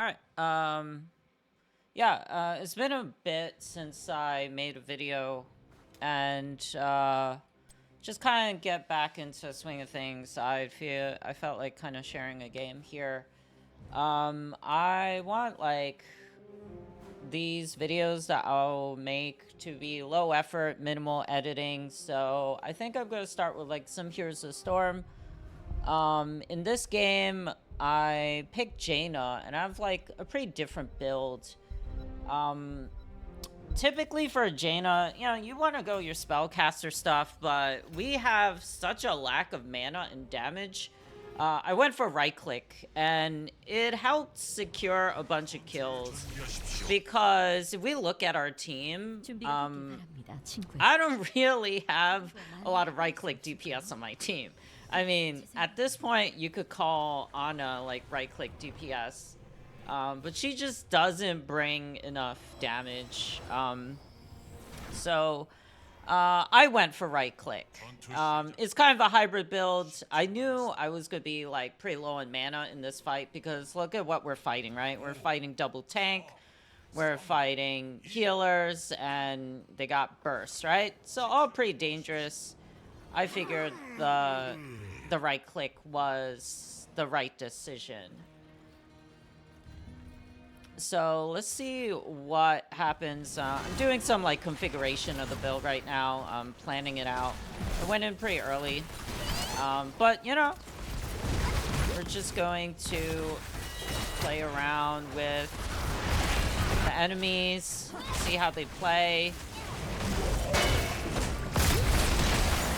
Alright, yeah, it's been a bit since I made a video, and, just kind of get back into the swing of things. I felt like kind of sharing a game here. I want, like, these videos that I'll make to be low effort, minimal editing, so I think I'm gonna start with, like, some Heroes of the Storm. In this game, I picked Jaina, and I have, like, a pretty different build. Typically for Jaina, you know, you want to go your spellcaster stuff, but we have such a lack of mana and damage. I went for right click, and it helped secure a bunch of kills, because if we look at our team, I don't really have a lot of right click DPS on my team. I mean, at this point, you could call Ana, like, right-click DPS. But she just doesn't bring enough damage. So I went for right-click. It's kind of a hybrid build. I knew I was going to be, like, pretty low on mana in this fight, because look at what we're fighting, right? We're fighting double tank. We're fighting healers, and they got burst, right? So all pretty dangerous. I figured the right click was the right decision. So let's see what happens. I'm doing some like configuration of the build right now. I'm planning it out. I went in pretty early. But you know, we're just going to play around with the enemies, see how they play.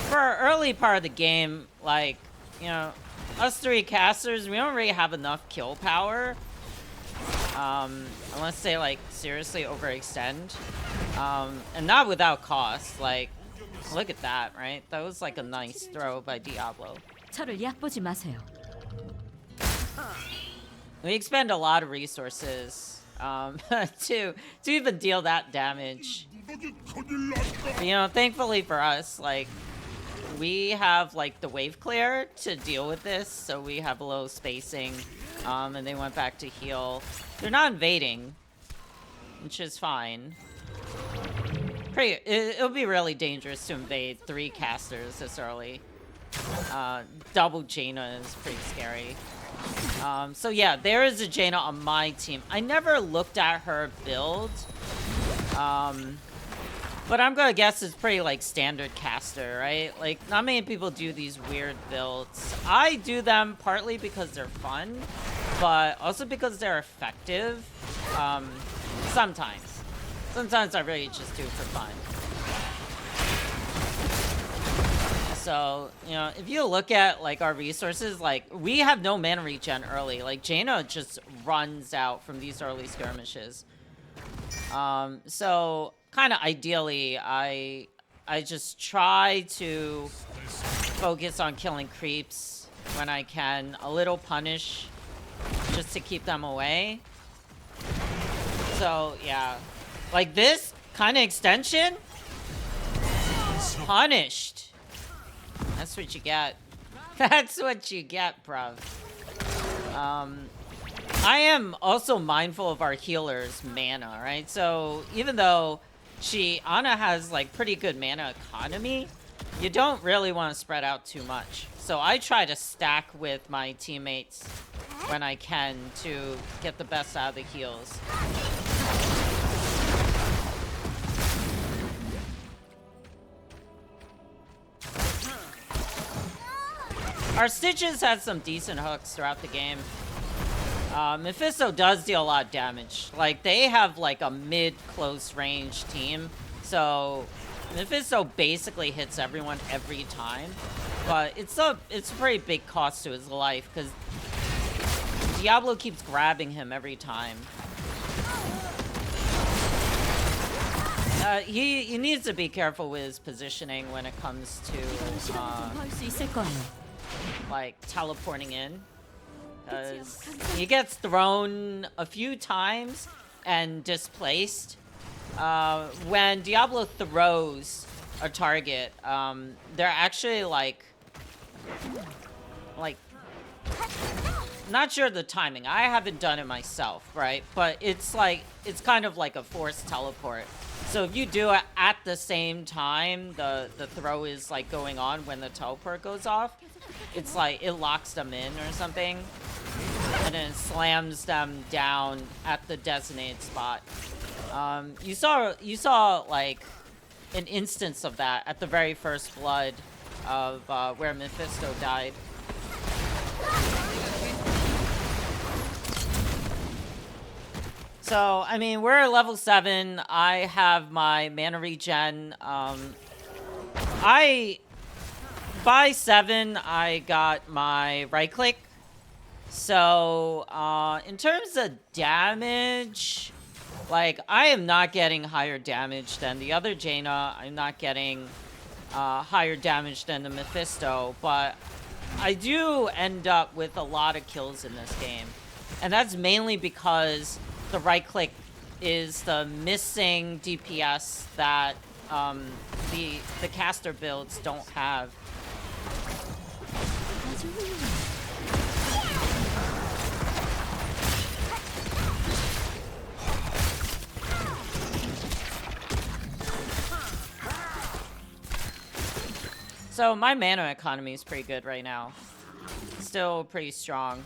For our early part of the game, like, you know, us three casters, we don't really have enough kill power. Unless they, like, seriously overextend. And not without cost. Like, look at that, right? That was, like, a nice throw by Diablo. We expend a lot of resources to even deal that damage. But, you know, thankfully for us, like, we have, like, the wave clear to deal with this, so we have a little spacing, and they went back to heal. They're not invading, which is fine. It'll be really dangerous to invade 3 casters this early. Double Jaina is pretty scary. So yeah, there is a Jaina on my team. I never looked at her build. But I'm gonna guess it's pretty, like, standard caster, right? Like, not many people do these weird builds. I do them partly because they're fun, but also because they're effective. Sometimes. Sometimes I really just do it for fun. So, you know, if you look at, like, our resources, like, we have no mana regen early. Like, Jaina just runs out from these early skirmishes. So kind of ideally, I just try to focus on killing creeps when I can. A little punish just to keep them away. So yeah, like this kind of extension, punished. That's what you get. That's what you get, bruv. I am also mindful of our healer's mana, right? So even though Ana has, like, pretty good mana economy, you don't really want to spread out too much. So I try to stack with my teammates when I can to get the best out of the heals. Our Stitches had some decent hooks throughout the game. Mephisto does deal a lot of damage. Like, they have, like, a mid-close range team. So, Mephisto basically hits everyone every time. But it's a pretty big cost to his life, because Diablo keeps grabbing him every time. He needs to be careful with his positioning when it comes to, like, teleporting in. He gets thrown a few times and displaced. When Diablo throws a target, they're actually like not sure the timing. I haven't done it myself, right? But it's like, it's kind of like a forced teleport. So if you do it at the same time, the throw is like going on when the teleport goes off, it's like it locks them in or something, and then it slams them down at the designated spot. You saw like an instance of that at the very first blood of where Mephisto died. So, I mean, we're at level 7. I have my mana regen. By 7, I got my right click. So, in terms of damage, like, I am not getting higher damage than the other Jaina. I'm not getting higher damage than the Mephisto, but I do end up with a lot of kills in this game. And that's mainly because the right click is the missing DPS that the caster builds don't have. So my mana economy is pretty good right now. Still pretty strong.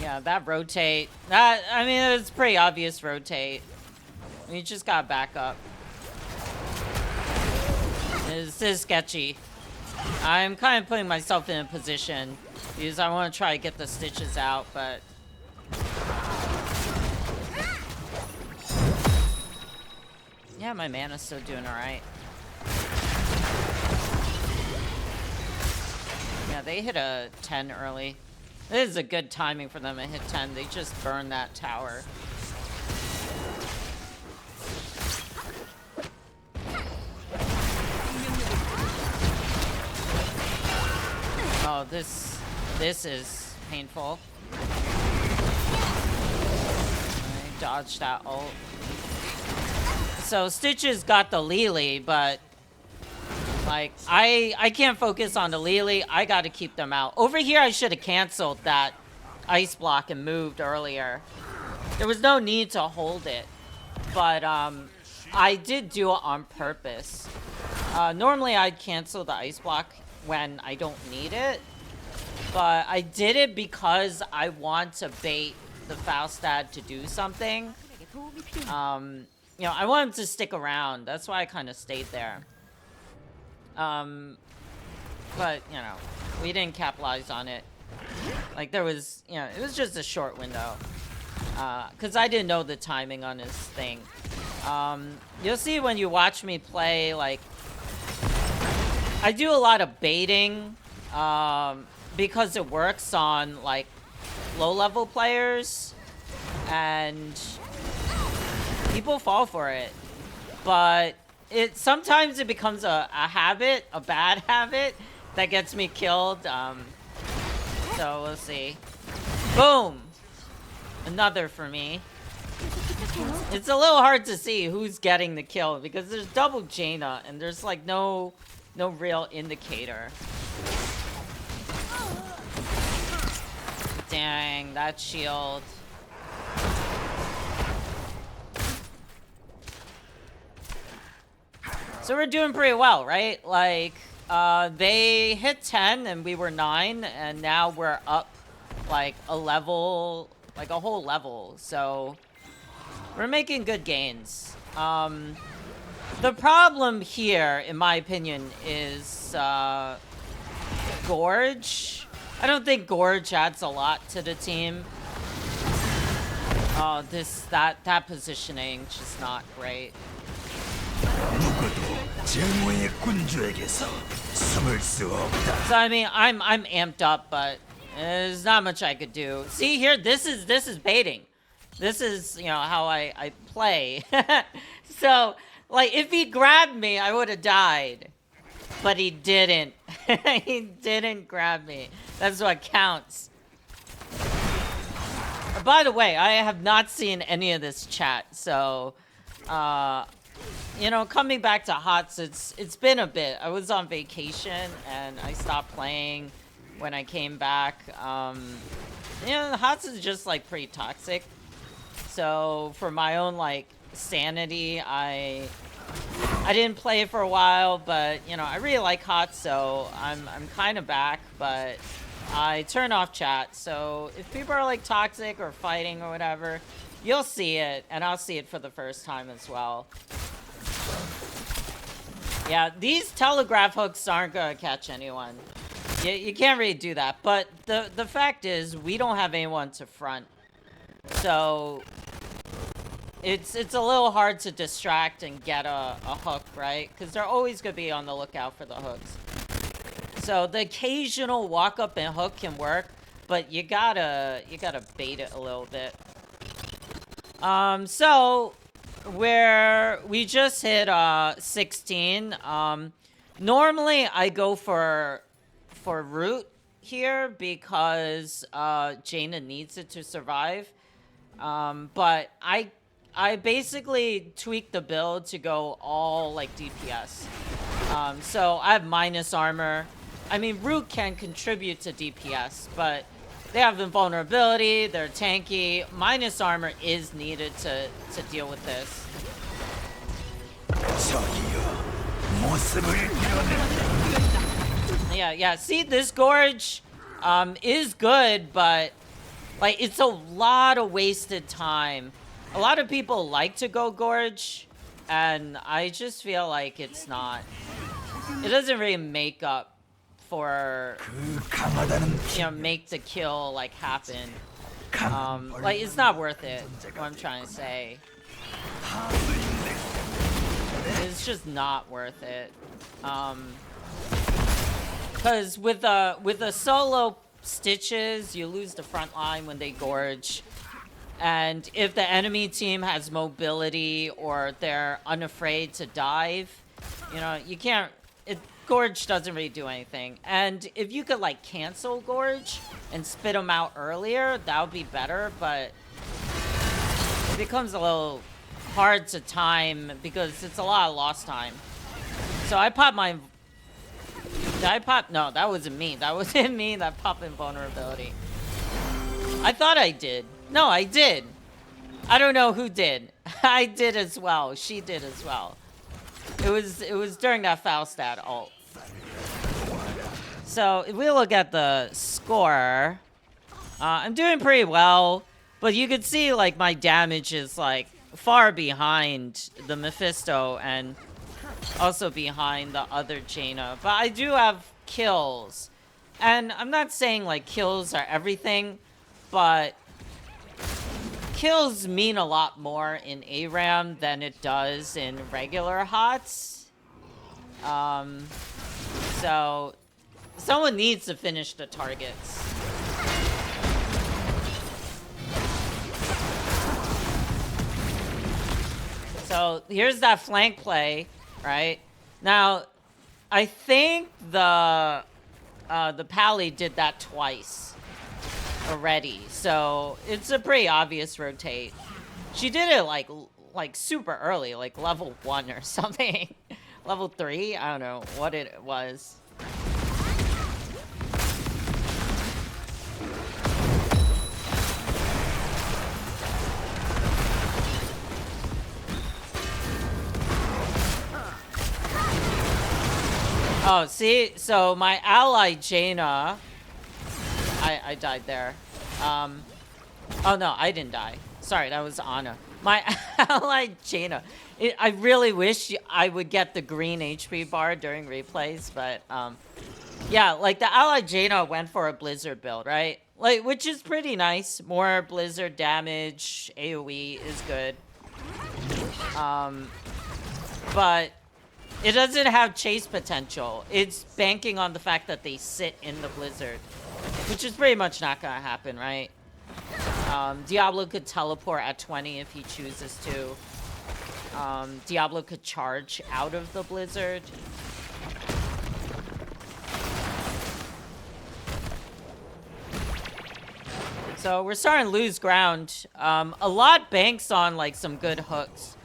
Yeah, that rotate. That, I mean, it's pretty obvious rotate. You just gotta back up. This is sketchy. I'm kind of putting myself in a position because I want to try to get the stitches out, but... yeah, my mana's still doing alright. Yeah, they hit a 10 early. This is a good timing for them to hit 10. They just burned that tower. Oh, this is painful. I dodged that ult. So Stitches got the Lily, but like I can't focus on the Lily. I got to keep them out. Over here, I should have canceled that ice block and moved earlier. There was no need to hold it, but I did do it on purpose. Normally, I'd cancel the ice block when I don't need it, but I did it because I want to bait the Falstad to do something. You know, I want him to stick around. That's why I kind of stayed there. But, you know, we didn't capitalize on it. Like, there was, you know, it was just a short window. Because I didn't know the timing on this thing. You'll see when you watch me play, like, I do a lot of baiting, because it works on, like, low-level players. And people fall for it. But sometimes it becomes a habit, a bad habit, that gets me killed. So we'll see. Boom! Another for me. It's a little hard to see who's getting the kill because there's double Jaina and there's like no real indicator. Dang, that shield. So we're doing pretty well, right? Like, they hit 10 and we were 9, and now we're up like a level, like a whole level. So we're making good gains. The problem here, in my opinion, is Gorge. I don't think Gorge adds a lot to the team. Oh, that positioning just not great. So I mean, I'm amped up, but there's not much I could do. See here, this is baiting. This is, you know, how I play. So, like, if he grabbed me, I would have died. But he didn't. He didn't grab me. That's what counts. By the way, I have not seen any of this chat, so you know, coming back to HOTS, it's been a bit. I was on vacation and I stopped playing when I came back. You know, HOTS is just like pretty toxic. So for my own like sanity, I didn't play it for a while, but you know, I really like HOTS, so I'm kind of back, but I turn off chat. So if people are like toxic or fighting or whatever, you'll see it, and I'll see it for the first time as well. Yeah, these telegraph hooks aren't gonna catch anyone. You can't really do that. But the fact is, we don't have anyone to front, so it's a little hard to distract and get a hook, right? Because they're always gonna be on the lookout for the hooks. So the occasional walk up and hook can work, but you gotta bait it a little bit. So we just hit 16. Normally I go for root here because Jaina needs it to survive. But I basically tweaked the build to go all like DPS. So I have minus armor. I mean, root can contribute to DPS, but they have invulnerability, they're tanky. Minus armor is needed to deal with this. Yeah, see, this Gorge is good, but like it's a lot of wasted time. A lot of people like to go Gorge, and I just feel like it's not. It doesn't really make up for, you know, make the kill like happen. Like it's not worth it. What I'm trying to say, it's just not worth it. Because with the solo stitches, you lose the front line when they Gorge, and if the enemy team has mobility or they're unafraid to dive, you know, you can't. Gorge doesn't really do anything. And if you could like cancel Gorge and spit them out earlier, that would be better, but it becomes a little hard to time because it's a lot of lost time. So I popped my... Did I pop? No, that wasn't me. That wasn't me that popped invulnerability. I thought I did. No, I did. I don't know who did. I did as well. She did as well. It was during that foul stat ult. So if we look at the score, I'm doing pretty well, but you can see like my damage is like far behind the Mephisto and also behind the other Jaina. But I do have kills, and I'm not saying like kills are everything, but kills mean a lot more in ARAM than it does in regular HOTS. So someone needs to finish the targets. So here's that flank play, right? Now, I think the Pally did that twice already, so it's a pretty obvious rotate. She did it like super early, like level 1 or something. Level 3? I don't know what it was. Oh, see? So my ally Jaina... I died there. Oh no, I didn't die. Sorry, that was Anna. My ally Jaina. I really wish I would get the green HP bar during replays, but yeah, like the ally Jaina went for a Blizzard build, right? Like, which is pretty nice. More Blizzard damage, AoE is good. But it doesn't have chase potential. It's banking on the fact that they sit in the Blizzard, which is pretty much not gonna happen, right? Diablo could teleport at 20 if he chooses to. Diablo could charge out of the Blizzard. So we're starting to lose ground. A lot banks on like some good hooks.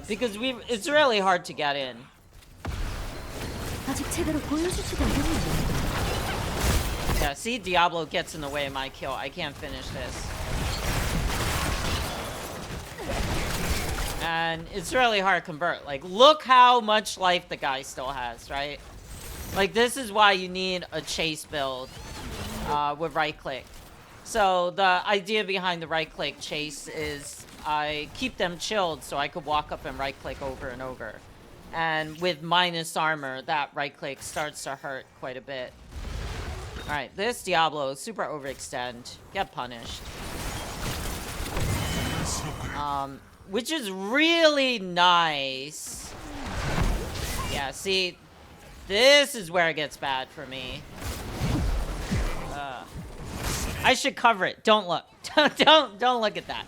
Because it's really hard to get in. 아직 제대로 보여주지도 않았는데. Yeah, see, Diablo gets in the way of my kill. I can't finish this. And it's really hard to convert. Like, look how much life the guy still has, right? Like, this is why you need a chase build with right click. So the idea behind the right click chase is I keep them chilled so I could walk up and right click over and over. And with minus armor, that right click starts to hurt quite a bit. Alright, this Diablo, super overextend, get punished. Which is really nice. Yeah, see, this is where it gets bad for me. I should cover it. Don't look. Don't look at that.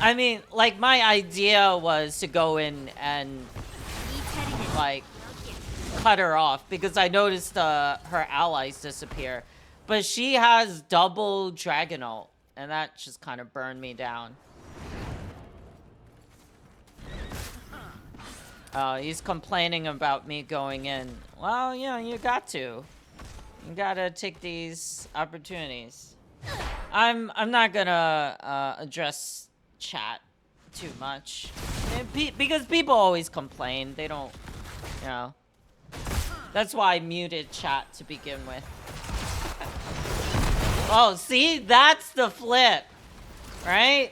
I mean, like, my idea was to go in and, like, cut her off because I noticed her allies disappear. But she has double Dragon Ult, and that just kind of burned me down. He's complaining about me going in. Well, you know, you got to. You gotta take these opportunities. I'm not gonna address chat too much because people always complain. They don't, you know. That's why I muted chat to begin with. Oh, see, that's the flip, right?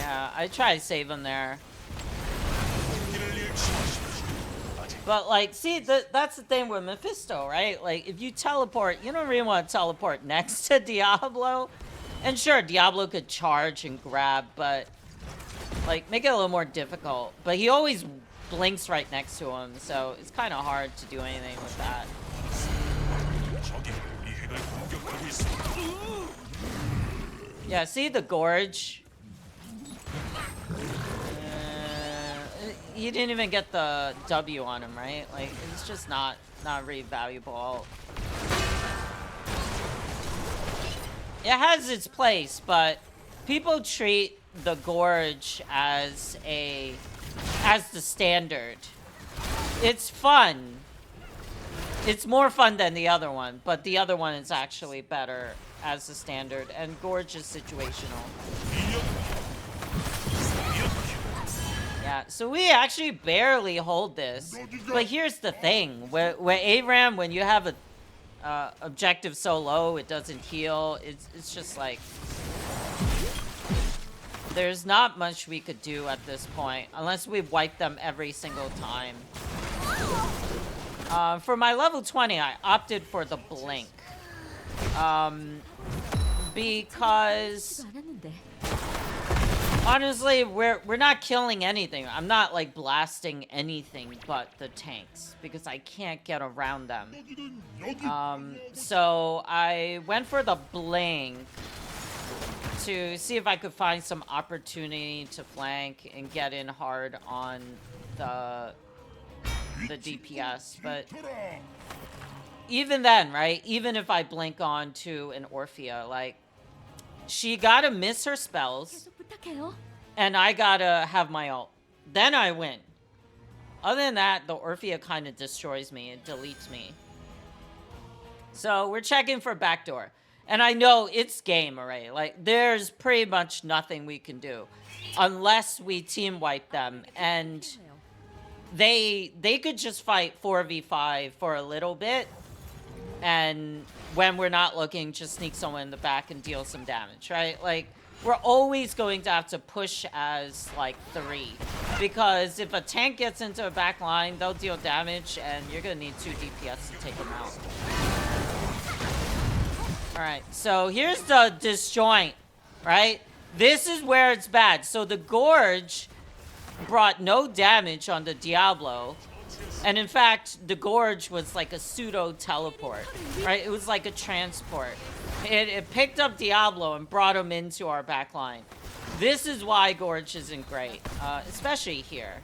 Yeah, I try to save him there. But, like, see, that's the thing with Mephisto, right? Like, if you teleport, you don't really want to teleport next to Diablo. And sure, Diablo could charge and grab, but, like, make it a little more difficult. But he always blinks right next to him, so it's kind of hard to do anything with that. Yeah, see the Gorge? You didn't even get the W on him, right? Like, it's just not really valuable. It has its place, but people treat the Gorge as the standard. It's fun. It's more fun than the other one, but the other one is actually better as the standard, and Gorge is situational. Yeah, so we actually barely hold this. But here's the thing. With ARAM, when you have a objective so low, it doesn't heal. It's just like... There's not much we could do at this point, unless we wipe them every single time. For my level 20, I opted for the Blink. Because... honestly, we're not killing anything. I'm not, like, blasting anything but the tanks, because I can't get around them. So I went for the Blink to see if I could find some opportunity to flank and get in hard on the DPS. But even then, right, even if I blink on to an Orphea, like, she gotta miss her spells, and I gotta have my ult. Then I win. Other than that, the Orphea kind of destroys me. It deletes me. So we're checking for backdoor. And I know it's game already. Like, there's pretty much nothing we can do. Unless we team wipe them. And they could just fight 4v5 for a little bit. And when we're not looking, just sneak someone in the back and deal some damage, right? Like, we're always going to have to push as, like, 3. Because if a tank gets into a back line, they'll deal damage, and you're going to need 2 DPS to take them out. Alright, so here's the disjoint, right? This is where it's bad. So the Gorge brought no damage on the Diablo. And in fact, the Gorge was like a pseudo-teleport, right? It was like a transport. It picked up Diablo and brought him into our backline. This is why Gorge isn't great, especially here.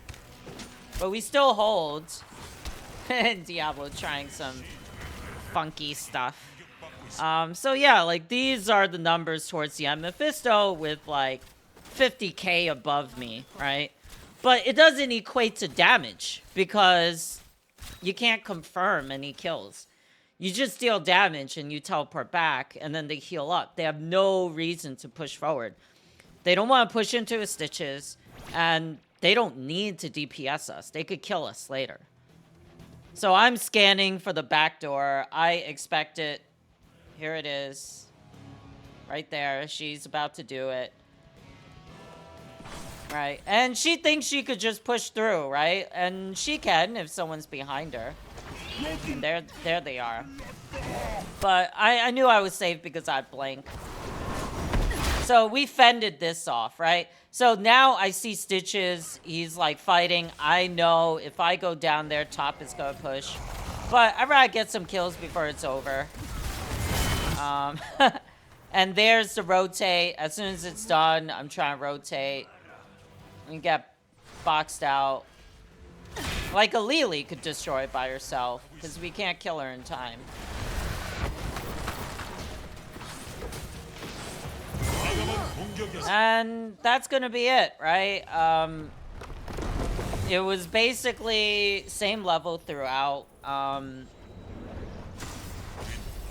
But we still hold. And Diablo trying some funky stuff. So yeah, like these are the numbers towards the end. Mephisto with like 50k above me, right? But it doesn't equate to damage because you can't confirm any kills. You just deal damage and you teleport back and then they heal up. They have no reason to push forward. They don't want to push into his stitches and they don't need to DPS us. They could kill us later. So I'm scanning for the back door. I expect it. Here it is. Right there. She's about to do it. Right. And she thinks she could just push through, right? And she can if someone's behind her. And there they are. But I knew I was safe because I blink. So we fended this off, right? So now I see Stitches. He's like fighting. I know if I go down there, top is gonna push. But I'd rather get some kills before it's over. And there's the rotate. As soon as it's done, I'm trying to rotate. And get boxed out. Like a Lily could destroy it by herself. Because we can't kill her in time. And that's gonna be it, right? It was basically same level throughout.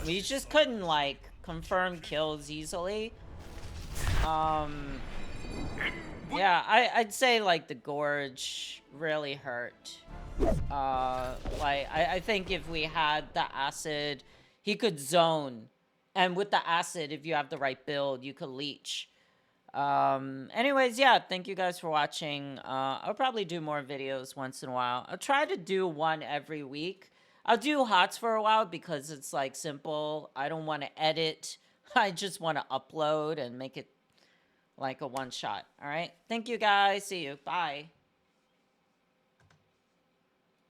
We just couldn't like confirm kills easily. Yeah, I'd say like the Gorge really hurt. Like I think if we had the acid, he could zone. And with the acid, if you have the right build, you could leech. Anyways, yeah, thank you guys for watching. I'll probably do more videos once in a while. I'll try to do one every week. I'll do HOTS for a while because it's like simple. I don't want to edit. I just want to upload and make it like a one shot. All right. Thank you guys. See you. Bye.